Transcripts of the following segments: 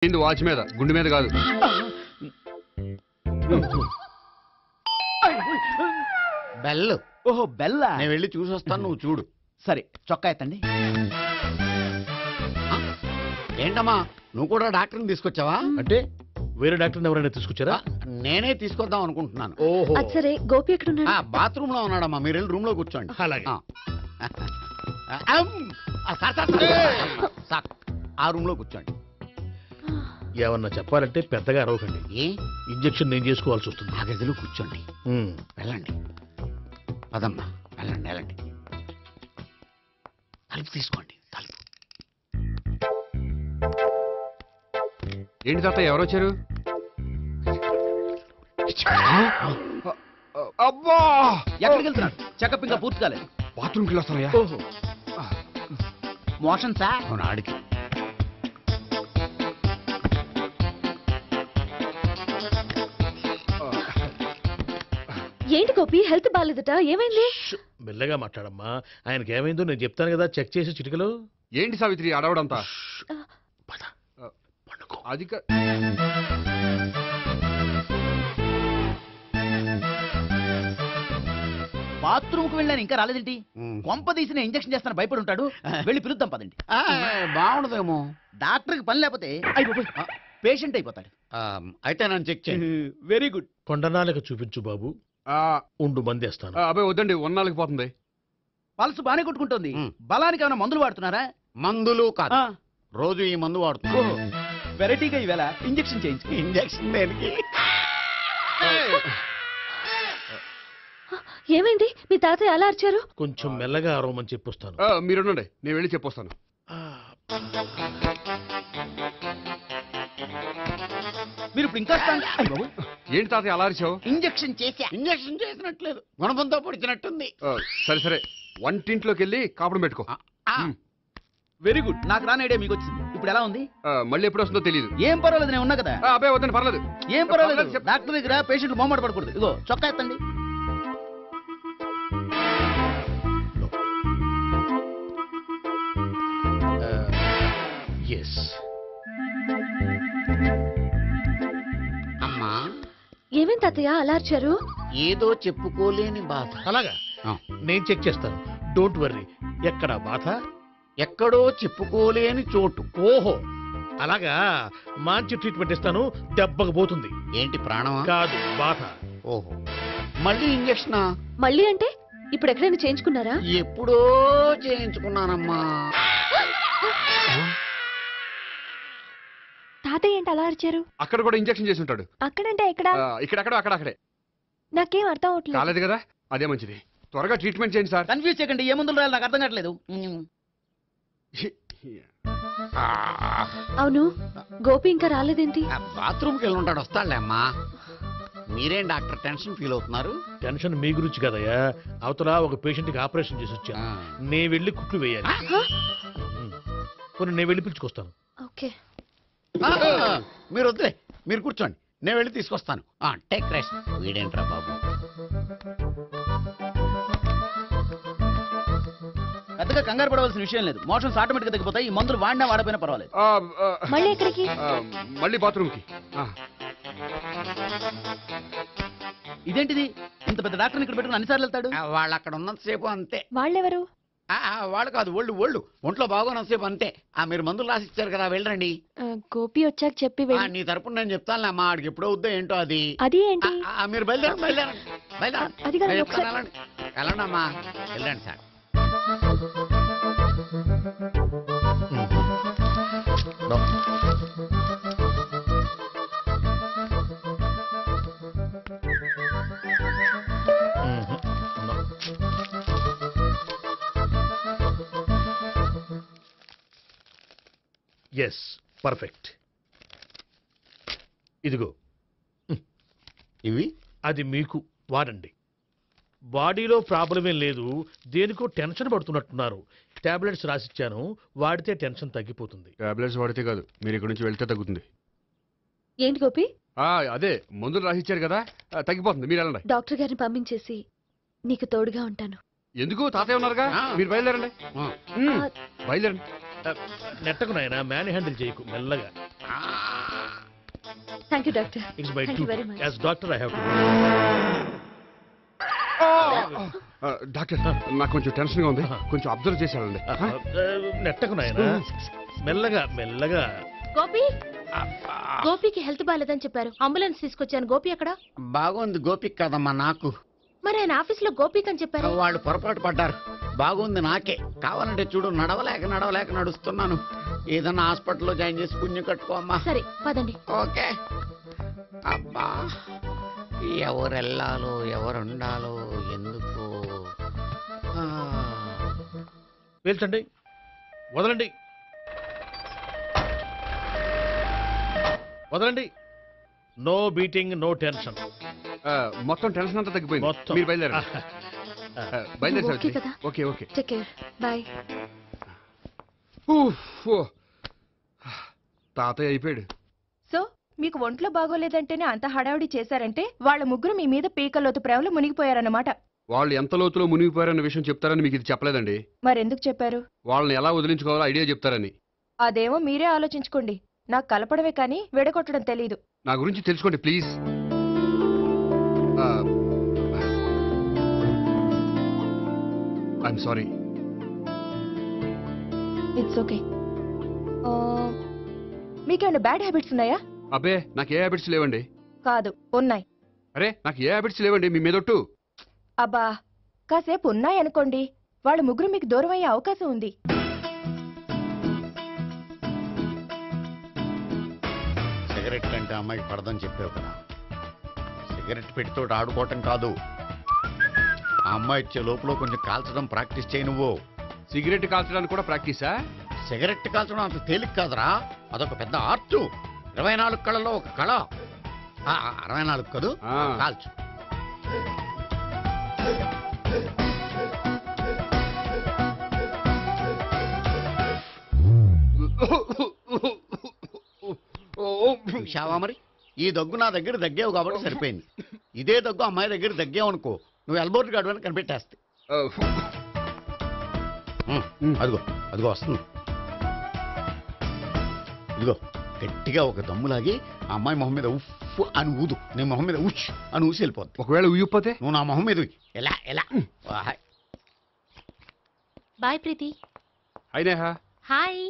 Watch మీద గుండె మీద కాదు. బెల్. ఓహో బెల్లా. నేను వెళ్ళి చూసి వస్తాను, నువ్వు చూడు. సరే చొక్కా ఎత్తండి. ఏంటమ్మా నువ్వు కూడా డాక్టర్ని తీసుకొచ్చావా? అంటే వేరే డాక్టర్ని ఎవరైనా తీసుకొచ్చారా? నేనే తీసుకొద్దాం అనుకుంటున్నాను. ఓహో సరే గోపి ఎక్కడున్నాడు? బాత్రూమ్ లో ఉన్నాడమ్మా, మీరు వెళ్ళి రూమ్ లో కూర్చోండి. అలాగే. సార్ ఆ రూమ్ లో కూర్చోండి. ఏమన్నా చెప్పాలంటే పెద్దగా అరవకండి. ఏ ఇంజెక్షన్ నేను చేసుకోవాల్సి వస్తుంది. ఆ గదిలో కూర్చోండి. ఉమ్. వెళ్ళండి పదమ్మా, వెళ్ళండి వెళ్ళండి. తలుపు తీసుకోండి, తలుపు. ఏంటి తాత ఎవరు వచ్చారు? అబ్బా ఎక్కడికి వెళ్తున్నాడు? చెకప్ ఇంకా పూర్తి కాలేదు. బాత్రూమ్కి వెళ్ళొస్తానయ్యా. ఓహో మోషన్ సార్. అవును ఆడికి. ఏంటి గోపి హెల్త్ బాగాలేదట, ఏమైంది? మెల్లగా మాట్లాడమ్మా. ఆయనకి ఏమైందో నేను చెప్తాను కదా, చెక్ చేసి చిటికలో. ఏంటి సావిత్రి అడవడంతా? పద, పండుకో. అది బాత్రూమ్ కు వెళ్ళాను ఇంకా రాలేదేంటి? కొంప తీసిన ఇంజక్షన్ చేస్తాను భయపడి ఉంటాడు. వెళ్ళి పిలుద్దాం పదండి. బాగుండదేమో. డాక్టర్కి పని లేకపోతే పేషెంట్ అయిపోతాడు. అయితే నన్ను చెక్ చేయండి. Very good. కొండనాలకు చూపించు బాబు. ఉండు మందేస్తాను. అబ్బాయి వద్దండి, ఉన్నాళ్ళకి పోతుంది. పల్స్ బానే కొట్టుకుంటుంది. బలానికి ఏమైనా మందులు వాడుతున్నారా? మందులు కాదు, రోజు ఈ మందు వాడుతున్నాను. వెరైటీగా ఈవేళ ఇంజక్షన్ చేయించు. ఇంజక్షన్ దేనికి? ఏమైంది? మీ తాతయ్య అలా అరిచారు? కొంచెం మెల్లగా అరవమని చెప్పొస్తాను. మీరుండండి, నేను వెళ్ళి చెప్పొస్తాను. మీరు ఇప్పుడు ఇంకా ఏంటి తాతయ్య అలా అరిచావు? ఇంజక్షన్ చేసా. ఇంజక్షన్ చేసినట్లేదు, గుణపంతో పొడిచినట్టుంది. సరే సరే, వంటింట్లోకి వెళ్ళి కాపుడు పెట్టుకో. Very good. నాకు రాని ఐడియా మీకు వచ్చింది. ఇప్పుడు ఎలా ఉంది? మళ్ళీ ఎప్పుడు వస్తుందో తెలియదు. ఏం పర్వాలేదు, నేను ఉన్నా కదా. అబ్బాయి వద్దండి, పర్లేదు. ఏం పర్వాలేదు. డాక్టర్ దగ్గర పేషెంట్లు మొహమాట పడకూడదు. ఇగో చొక్కా ఎత్తండి. ఎస్. అమ్మా ఏమేం తాతయ్య అలా అరిచారు? ఏదో చెప్పుకోలేని బాధ. అలాగా, నేను చెక్ చేస్తాను. Don't worry. ఎక్కడ బాధ? ఎక్కడో చెప్పుకోలేని చోటు. ఓహో అలాగా, మంచి ట్రీట్మెంట్ ఇస్తాను, దెబ్బకు పోతుంది. ఏంటి ప్రాణమా? కాదు, బాధ. ఓహో మళ్ళీ ఇంజక్షనా? మళ్ళీ అంటే ఇప్పుడు ఎక్కడైనా చేయించుకున్నారా? ఎప్పుడో చేయించుకున్నానమ్మా. తాతయ్య ఏంటి అలా అరిచారు? అక్కడ కూడా ఇంజక్షన్ చేసి ఉంటాడు. అక్కడంటే ఎక్కడ? ఇక్కడక్కడ అక్కడక్కడే. నాకేం అర్థం అవట్లేదు. కాలేదు కదా, అదే మంచిది. త్వరగా ట్రీట్మెంట్ చేయండి సార్. కన్ఫ్యూజ్ చేయకండి. ఏ మందులు రాయాలి నాకు అర్థం కావట్లేదు. అవును, గోపి ఇంకా రాలేదేంటి? బాత్రూమ్కి వెళ్ళి ఉంటాడు, వస్తాడులే అమ్మా. మీరేం డాక్టర్ టెన్షన్ ఫీల్ అవుతున్నారు? టెన్షన్ మీ గురించి కదయ్యా, అవతల ఒక పేషెంట్ కి ఆపరేషన్ చేసి వచ్చాను. నేను వెళ్ళి కుట్లు వేయాలి. నేను వెళ్ళి పిలుచుకొస్తాను. ఓకే. మీరు వద్దులే, మీరు కూర్చోండి, నేను వెళ్ళి తీసుకొస్తాను. Take rest. వీడేంట్రా బాబు, పెద్దగా కంగారు పడవలసిన విషయం లేదు. మోషన్స్ ఆటోమేటిక్ గా తగ్గిపోతాయి. ఈ మందులు వాడినా వాడపోయినా పర్వాలేదు. మళ్ళీ ఎక్కడికి? మళ్ళీ బాత్రూమ్కి. ఇదేంటిది? ఇంత పెద్ద డాక్టర్ని ఇక్కడ పెట్టుకుని అన్నిసార్లు వెళ్తాడు? వాళ్ళు అక్కడ ఉన్నంతసేపు అంతే. వాళ్ళెవరు? వాళ్ళు కాదు, ఒళ్ళు ఒంట్లో బాగోనంతసేపు అంతే. మీరు మందులు రాసిచ్చారు కదా, వెళ్ళండి. గోపి వచ్చాక చెప్పి నీ తరపున నేను చెప్తానులే అమ్మా, ఆడికి ఎప్పుడో వద్దో ఏంటో అది. అది ఏంటి? మీరు బయలుదేరండి. అది కాదు, వెళ్ళండి అమ్మా, వెళ్ళండి సార్. Yes, perfect. ఇదిగో ఇవి అది మీకు వాడండి. బాడీలో ప్రాబ్లం ఏం లేదు, దేనికో టెన్షన్ పడుతున్నట్టున్నారు. టాబ్లెట్స్ రాసిచ్చాను, వాడితే టెన్షన్ తగ్గిపోతుంది. టాబ్లెట్స్ వాడితే కాదు, మీరు ఇక్కడ నుంచి వెళ్తే తగ్గుతుంది. ఏంటి గోపి? అదే మందులు రాసిచ్చారు కదా, తగ్గిపోతుంది. మీరు వెళ్ళండి. డాక్టర్ గారిని పంపించేసి నీకు తోడుగా ఉంటాను. ఎందుకు? తాతయ్య ఉన్నారుగా, మీరు బయలుదేరండి. బయలుదేరండి. నెట్టకు నాయన మ్యాన్ హ్యాండిల్ చేయకు మెల్లగా. Thank you doctor. It's my Thank you very duty much. As doctor I have to. Doctor నాకు కొంచెం టెన్షన్ గా ఉంది, కొంచెం అబ్జర్వ్ చేశానండి. నెట్టకు నాయన మెల్లగా మెల్లగా. గోపి గోపికి హెల్త్ బాగాలేదని చెప్పారు, అంబులెన్స్ తీసుకొచ్చాను. గోపి అక్కడ? బాగుంది గోపిక్ కదమ్మా నాకు. మరి ఆయన ఆఫీస్ లో గోపిక్ అని చెప్పారు. వాళ్ళు పొరపాటు పడ్డారు. బాగుంది నాకే. కావాలంటే చూడు, నడవలేక నడుస్తున్నాను. ఏదన్నా హాస్పిటల్లో జాయిన్ చేసి పుణ్యం కట్టుకో అమ్మా. సరే పదండి. ఓకే. అబ్బా, ఎవరు వెళ్ళాలో ఎవరుండాలో ఎందుకు. ఆ. పీల్చండి, వదలండి, వదలండి. No beating, no tension. మొత్తం టెన్షన్ అంతా తగ్గిపోయింది. మొత్తం మీరు బయలుదేరండి. బయలుదేరి ఓకే సావిత్రి. కదా? Okay okay. Take care. Bye. తాతయ్య అయిపోయాడు. సో మీకు ఒంట్లో బాగోలేదంటేనే అంత హడావిడి చేశారంటే వాళ్ళ ముగ్గురు మీ మీద పీకల్లోతు ప్రేమలో మునిగిపోయారన్నమాట. వాళ్ళు ఎంత లోతులో మునిగిపోయారన్న విషయం చెప్తారని మీకు ఇది చెప్పలేదండి. మరెందుకు చెప్పారు? వాళ్ళని ఎలా వదిలించుకోవాలో ఐడియా చెప్తారని. అదేమో మీరే ఆలోచించుకోండి. నాకు కలపడమే కానీ విడగొట్టడం తెలీదు. నా గురించి తెలుసుకోండి please. I'm sorry. It's okay. మీకేమైనా బ్యాడ్ హ్యాబిట్స్ ఉన్నాయా? అబ్బే నాకు ఏ హ్యాబిట్స్ లేవండి. కాదు, ఉన్నాయి. అరే నాకు ఏ హ్యాబిట్స్ లేవండి మీ మీదొట్టు. అబ్బా, కాసేపు ఉన్నాయనుకోండి, వాళ్ళ ముగ్గురు మీకు దూరం అయ్యే అవకాశం ఉంది. సిగరెట్ కంటే అమ్మాయికి పడదని చెప్పావు కదా. సిగరెట్ పెట్టితో ఆడుకోవటం కాదు. ఆ అమ్మాయి ఇచ్చే లోపల కొంచెం కాల్చడం ప్రాక్టీస్ చేయి నువ్వు. సిగరెట్ కాల్చడానికి కూడా ప్రాక్టీసా? సిగరెట్ కాల్చడం అంత తేలిక కాదురా, అదొక పెద్ద ఆర్ట్. 24 కళలో ఒక కళ. 64 కదూ, కాల్చు. చూశావా మరి, ఈ దగ్గు నా దగ్గర దగ్గేవు కాబట్టి సరిపోయింది. ఇదే దగ్గు అమ్మాయి దగ్గర దగ్గేవు అనుకో, నువ్వు ఎల్బోర్డ్ గాడు అని కనిపెట్టేస్తే. అదిగో అదిగో వస్తుంది. ఇదిగో గట్టిగా ఒక దమ్ములాగి ఆ అమ్మాయి మొహం మీద ఉఫ్ అని ఊదు. నీ మొహం మీద ఉచ్ అని ఊసి వెళ్ళిపోద్ది. ఒకవేళ ఉయ్యిపోతే నువ్వు నా మొహం మీద ఎలా ఎలా. బాయ్ ప్రీతి. అయినా హాయ్.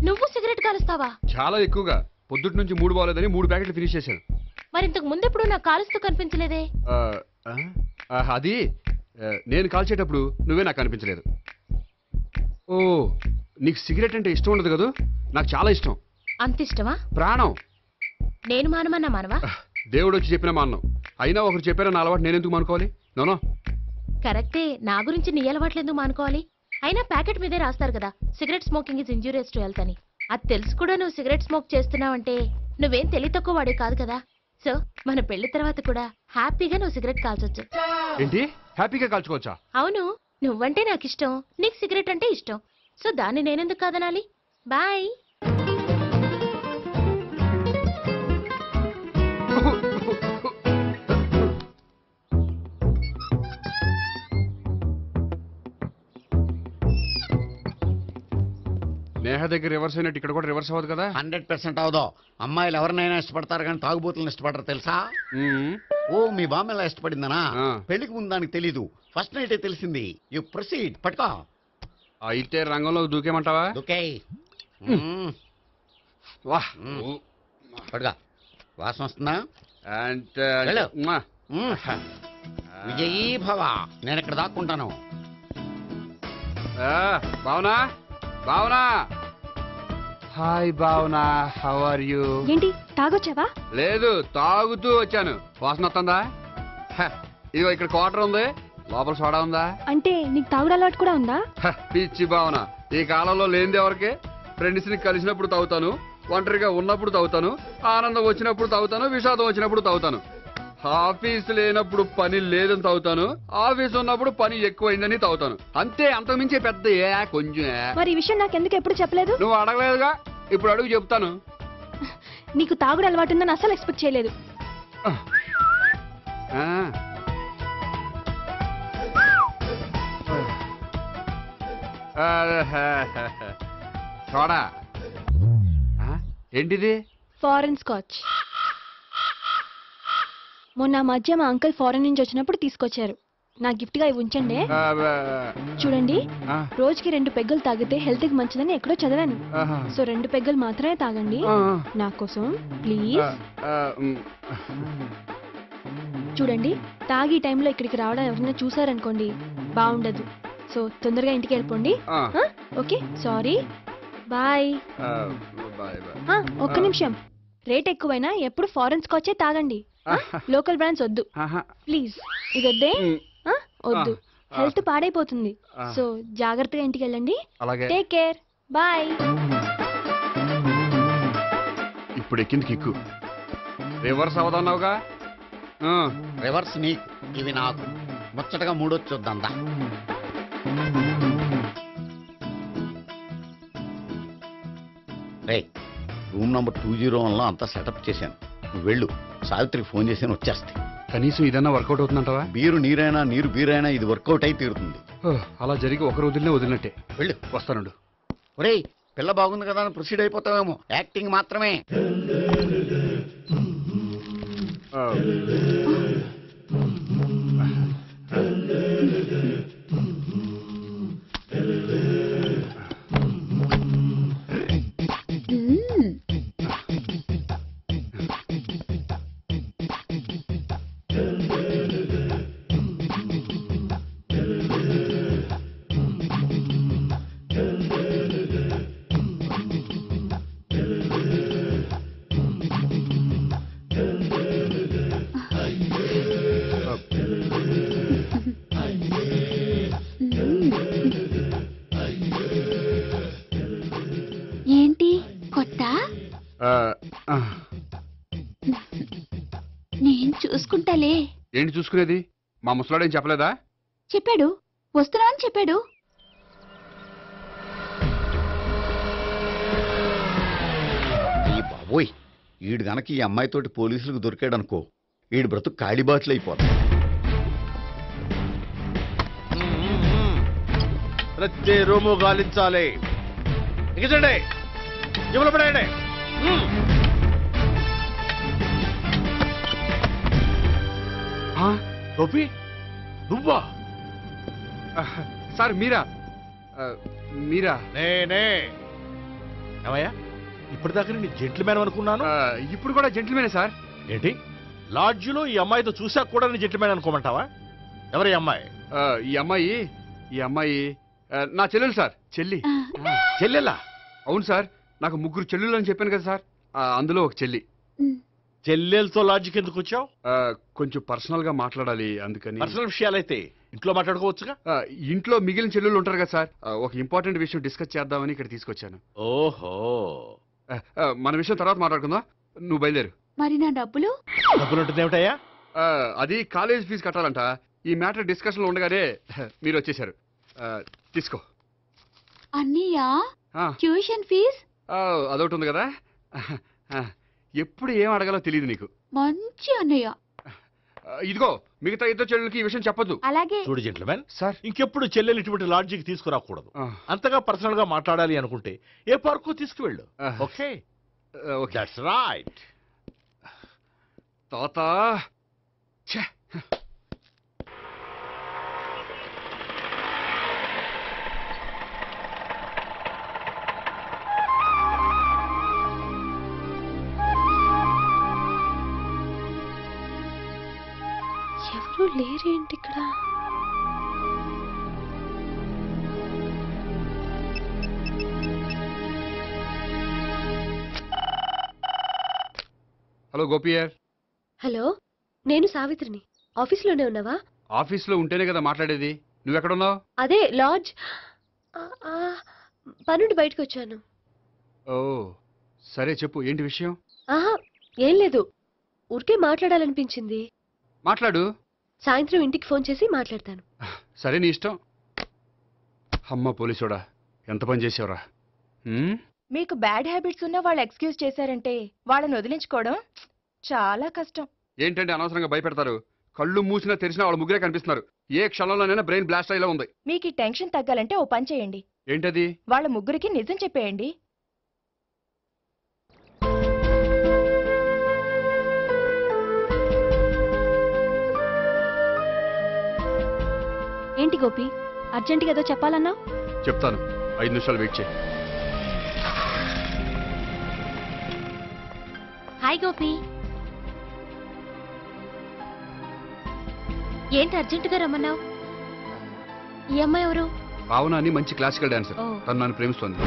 నువ్వు సిగరెట్ కాలుస్తావా? చాలా ఎక్కువగా. పొద్దుటి నుంచి 3 బాగోలేదని 3 ప్యాకెట్లు ఫినిష్ చేశాను. మరి ఇంతకు ముందెప్పుడు నాకు కాలుస్తూ కనిపించలేదే? అది నేను కాల్చేటప్పుడు నువ్వే నాకు కనిపించలేదు. ఓ, నీకు సిగరెట్ అంటే ఇష్టం ఉండదు కదా? నాకు చాలా ఇష్టం. అంత ఇష్టమా? ప్రాణం. నేను మానమన్నా మానవా? దేవుడు వచ్చి చెప్పినా మానం. అయినా ఒకరు చెప్పారా నా అలవాటు నేను ఎందుకు మానుకోవాలి? నోనో. కరెక్టే, నా గురించి నీ అలవాట్లు ఎందుకు మానుకోవాలి? అయినా ప్యాకెట్ మీదే రాస్తారు కదా, cigarette smoking is injurious to health అని. అది తెలుసు కూడా నువ్వు సిగరెట్ స్మోక్ చేస్తున్నావంటే నువ్వేం తెలివి తక్కువ వాడే కాదు కదా. సో మన పెళ్లి తర్వాత కూడా హ్యాపీగా నువ్వు సిగరెట్ కాల్చొచ్చు. ఏంటి? హ్యాపీగా కాల్చుకోవచ్చా? అవును, నువ్వంటే నాకు ఇష్టం, నీకు సిగరెట్ అంటే ఇష్టం. సో దాన్ని నేనెందుకు కాదనాలి? బాయ్. నేహ దగ్గర రివర్స్ అయినట్టు ఇక్కడ కూడా రివర్స్ అవ్వదు కదా? 100% అవదో. అమ్మాయిలు ఎవరినైనా ఇష్టపడతారు కానీ తాగుబోతులను ఇష్టపడరు తెలుసా? ఓ, మీ బామ్మ ఎలా ఇష్టపడిందనా? పెళ్లికి ముందు దానికి తెలీదు. ఫస్ట్ నైటే తెలిసింది. You proceed. పట్టుకో. అయితే రంగంలో దూకేమంటావా? ఓకే. వాహ్. పట్టుగా. వాసన వస్తుందా? అంటే వెళ్ళు. విజయీ భవ. నేను ఇక్కడ దాక్కుంటాను. Bhavana, Bhavana. Hi Bhavana, how are you? ఏంటి తాగొచ్చావా? లేదు, తాగుతూ వచ్చాను. వాసన వస్తుందా? ఇదిగో ఇక్కడ క్వార్టర్ ఉంది, లోపల సోడా ఉందా? అంటే నీకు తాగుడు అలవాటు కూడా ఉందా? పిచ్చి భావన, ఈ కాలంలో లేనిది ఎవరికి? ఫ్రెండ్స్ ని కలిసినప్పుడు తాగుతాను, ఒంటరిగా ఉన్నప్పుడు తాగుతాను, ఆనందం వచ్చినప్పుడు తాగుతాను, విషాదం వచ్చినప్పుడు తాగుతాను. ఆఫీస్ లేనప్పుడు పని లేదని తాగుతాను, ఆఫీస్ ఉన్నప్పుడు పని ఎక్కువైందని తాగుతాను. అంతే, అంతకుమించే పెద్ద కొంచెం. మరి ఈ విషయం నాకు ఎందుకు ఎప్పుడు చెప్పలేదు? నువ్వు అడగలేదుగా, ఇప్పుడు అడుగు చెప్తాను. నీకు తాగుడు అలవాటు ఉందని అసలు ఎక్స్పెక్ట్ చేయలేదు. సోడా ఏంటిది? Foreign scotch. మొన్న మధ్య మా అంకుల్ ఫారెన్ నుంచి వచ్చినప్పుడు తీసుకొచ్చారు. నా గిఫ్ట్ గా ఇవి ఉంచండి. చూడండి, రోజుకి 2 పెగ్గులు తాగితే హెల్త్ కి మంచిదని ఎక్కడో చదివాను. సో 2 పెగ్గులు మాత్రమే తాగండి నా కోసం ప్లీజ్. చూడండి, తాగి టైంలో ఇక్కడికి రావడం ఎవరైనా చూసారనుకోండి బాగుండదు. సో తొందరగా ఇంటికి వెళ్ళిపోండి. Okay, sorry, bye. ఒక్క నిమిషం, రేట్ ఎక్కువైనా ఎప్పుడు ఫారెన్ స్కాచే తాగండి. లోకల్ బ్రాండ్స్ వద్దు ప్లీజ్. ఇది వద్దే, వద్దు, హెల్త్ పాడైపోతుంది. సో జాగ్రత్తగా ఇంటికి వెళ్ళండి. Take care, bye. ఇప్పుడు ఎక్కింది కిక్కు. రివర్స్ అవదన్నావుగా. రివర్స్ నీకు, ఇవి నాకు. ముచ్చటగా మూడొచ్చు చూద్దాందా. రే, రూమ్ నంబర్ 201లో అంతా సెటప్ చేశాను. నువ్వు వెళ్ళు, సావిత్రికి ఫోన్ చేసి వచ్చేస్తాయి. కనీసం ఇదన్నా వర్కౌట్ అవుతుందంటావా? బీరు నీరైనా నీరు బీరైనా ఇది వర్కౌట్ అయి తీరుతుంది. అలా జరిగి ఒకరు వదిలినట్టే. వెళ్ళు, వస్తానుండు. ఒరేయ్, పిల్ల బాగుంది కదా అని ప్రొసీడ్ అయిపోతావేమో. యాక్టింగ్ మాత్రమే. ఏంటి కొత్త? నేను చూసుకుంటాలే. ఏంటి చూసుకునేది? మా ముసలాడేం చెప్పలేదా? చెప్పాడు, వస్తున్నా అని చెప్పాడు. ఈ బాబోయ్, ఈడు గనక ఈ అమ్మాయితోటి పోలీసులకు దొరికాడనుకో, ఈడు బ్రతుకు కాళీబాట్లు అయిపోతాడు. ప్రతి రూము గాలించాలి. ఎగచండి, జబ్బులు పడేయండి. గోపి, నువ్వా? సార్ మీరా? మీరా? నేనే. ఏమయ్యా, ఇప్పటిదాకా నేను జెంట్ల్మ్యాన్ అనుకున్నాను. ఇప్పుడు కూడా జెంట్ల్మేనే సార్. ఏంటి, లాడ్జిలో ఈ అమ్మాయితో చూసాక కూడా నేను జెంట్ల్మ్యాన్ అనుకోమంటావా? ఎవరు ఈ అమ్మాయి? ఈ అమ్మాయి నా చెల్లెలు సార్. చెల్లెలా? అవును సార్, నాకు 3 చెల్లెలు అని చెప్పాను కదా సార్, అందులో ఒక చెల్లి. చెల్లెలతో లాడ్జికి ఎందుకు వచ్చావు? కొంచెం పర్సనల్ గా మాట్లాడాలి, అందుకని. పర్సనల్ విషయాలైతే ఇంట్లో మాట్లాడుకోవచ్చుగా. ఇంట్లో మిగిలిన చెల్లెలు ఉంటారు కదా సార్, ఒక ఇంపార్టెంట్ విషయం డిస్కస్ చేద్దామని ఇక్కడ తీసుకొచ్చాను. ఓహో, మన విషయం తర్వాత మాట్లాడుకుందాం, నువ్వు బయలుదేరు. మరి నా డబ్బులు? డబ్బులు ఉంటుంది ఏమిటయ్యా? అది కాలేజ్ ఫీజు కట్టాలంట. ఈ మ్యాటర్ డిస్కషన్ లో ఉండగానే మీరు వచ్చేసారు. తీసుకో. అన్నయ్యా, ఆ, ట్యూషన్ ఫీజ్? అదొకటి ఉంది కదా. ఎప్పుడు ఏం అడగాలో తెలియదు నీకు. మంచి అన్నయ్య. ఇదిగో, మిగతా 2 చెల్లెలకి ఈ విషయం చెప్పొద్దు. అలాగే. చూడు జెంట్ల్మెన్, సార్, ఇంకెప్పుడు చెల్లెలు ఇటువంటి లాడ్జికి తీసుకురాకూడదు. అంతగా పర్సనల్ గా మాట్లాడాలి అనుకుంటే ఏ పార్కు తీసుకువెళ్ళు. Okay, that's right. తాత, ఎవరు లేరేంటి ఇక్కడ? హలో గోపియర్. హలో, నేను సావిత్రిని. ఆఫీస్లోనే ఉన్నావా? ఆఫీస్లో ఉంటేనే కదా మాట్లాడేది. నువ్వెక్కడున్నావు? అదే లాడ్జ్. పనుండి బయటకు వచ్చాను. ఓ సరే, చెప్పు, ఏంటి విషయం? ఆహా, ఏం లేదు, ఊరికే మాట్లాడాలనిపించింది. మాట్లాడు. సాయంత్రం ఇంటికి ఫోన్ చేసి మాట్లాడతాను. సరే, నీ ఇష్టం. అమ్మ పోలీసోడా, ఎంత పని చేసావురా. మీకు బ్యాడ్ హ్యాబిట్స్ ఉన్న వాళ్ళు ఎక్స్క్యూజ్ చేశారంటే వాళ్ళని వదిలించుకోవడం చాలా కష్టం. ఏంటంటే అనవసరంగా భయపెడతారు. కళ్ళు మూసినా తెరిచినా వాళ్ళ ముగ్గురే కనిపిస్తున్నారు. ఏ క్షణంలోనైనా బ్రెయిన్ బ్లాస్ట్ అయ్యేలా ఉంది. మీకు ఈ టెన్షన్ తగ్గాలంటే ఓ పని చేయండి, ఏంటది? వాళ్ళ ముగ్గురికి నిజం చెప్పేయండి. ఏంటి గోపి, అర్జెంటుగా ఏదో చెప్పాలన్నా? చెప్తాను, 5 నిమిషాలు వెయిట్ చేయి. హాయ్ గోపి. ఏంటి అర్జెంటుగా రమ్మన్నావు? ఈ అమ్మాయి ఎవరు? భావన అని మంచి క్లాసికల్ డాన్సర్. ఓ. తను నన్ను ప్రేమిస్తోంది.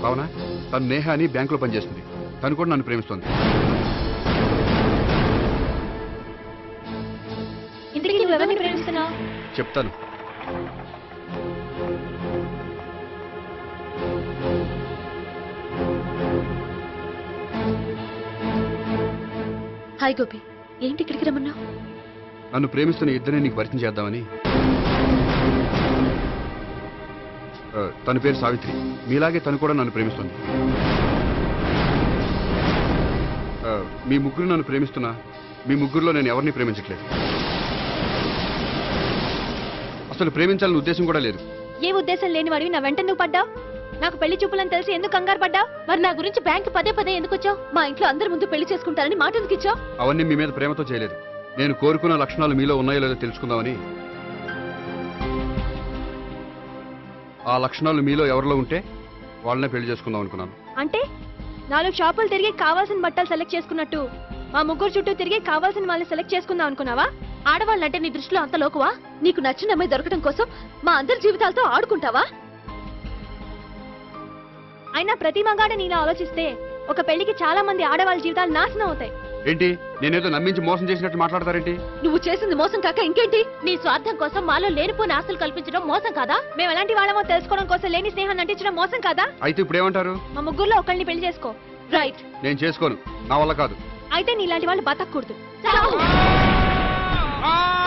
భావన, తను నేహ అని బ్యాంకులో పనిచేస్తుంది. తను కూడా నన్ను ప్రేమిస్తోంది. ఇంతకీ నువ్వు ఎవరిని ప్రేమిస్తున్నావు? చెప్తాను. హాయ్ గోపి, ఏంటి ఇక్కడికి రమ్మన్నావు? నన్ను ప్రేమిస్తున్న ఇద్దరిని నీకు పరిచయం చేద్దామని. తన పేరు సావిత్రి. మీలాగే తను కూడా నన్ను ప్రేమిస్తుంది. మీ ముగ్గురు నన్ను ప్రేమిస్తున్నా, మీ ముగ్గురులో నేను ఎవరిని ప్రేమించట్లేదు. అసలు ప్రేమించాలని ఉద్దేశం కూడా లేదు. ఏ ఉద్దేశం లేని వాడివి నా వెంట నువ్వు పడ్డావు? నాకు పెళ్లి చూపులని తెలిసి ఎందుకు కంగారు పడ్డావు? మరి నా గురించి బ్యాంక్ పదే పదే ఎందుకు వచ్చావు? మా ఇంట్లో అందరి ముందు పెళ్లి చేసుకుంటారని మాట ఎందుకు ఇచ్చావు? అవన్నీ మీ మీద ప్రేమతో చేయలేదు. నేను కోరుకున్న లక్షణాలు మీలో ఉన్నాయో లేదో తెలుసుకుందామని. ఆ లక్షణాలు మీలో ఎవరిలో ఉంటే వాళ్ళనే పెళ్లి చేసుకుందాం అనుకున్నాను. అంటే 4 షాపులు తిరిగి కావాల్సిన బట్టలు సెలెక్ట్ చేసుకున్నట్టు మా ముగ్గురు చుట్టూ తిరిగి కావాల్సిన వాళ్ళని సెలెక్ట్ చేసుకుందాం అనుకున్నావా? ఆడవాళ్ళంటే నీ దృష్టిలో అంత లోకువా? నీకు నచ్చిన అమ్మాయి దొరకడం కోసం మా అందరి జీవితాలతో ఆడుకుంటావా? అయినా ప్రతి మగాడు నీలా ఆలోచిస్తే ఒక పెళ్లికి చాలా మంది ఆడవాళ్ళ జీవితాలు నాశనం అవుతాయి. ఏంటి, నేనేదో నమ్మించి మోసం చేసినట్టు మాట్లాడతారేంటి? నువ్వు చేసింది మోసం కాక ఇంకేంటి? నీ స్వార్థం కోసం మాలో లేనిపోని ఆస్తులు కల్పించడం మోసం కాదా? మేము ఎలాంటి వాళ్ళమో తెలుసుకోవడం కోసం లేని స్నేహాన్ని నటించడం మోసం కాదా? అయితే ఇప్పుడు ఏమంటారు? మా ముగ్గురులో ఒకళ్ళని పెళ్లి చేసుకో. రైట్. నేను చేసుకోను, నా వల్ల కాదు. అయితే నీలాంటి వాళ్ళు బతకూడదు. ఆ!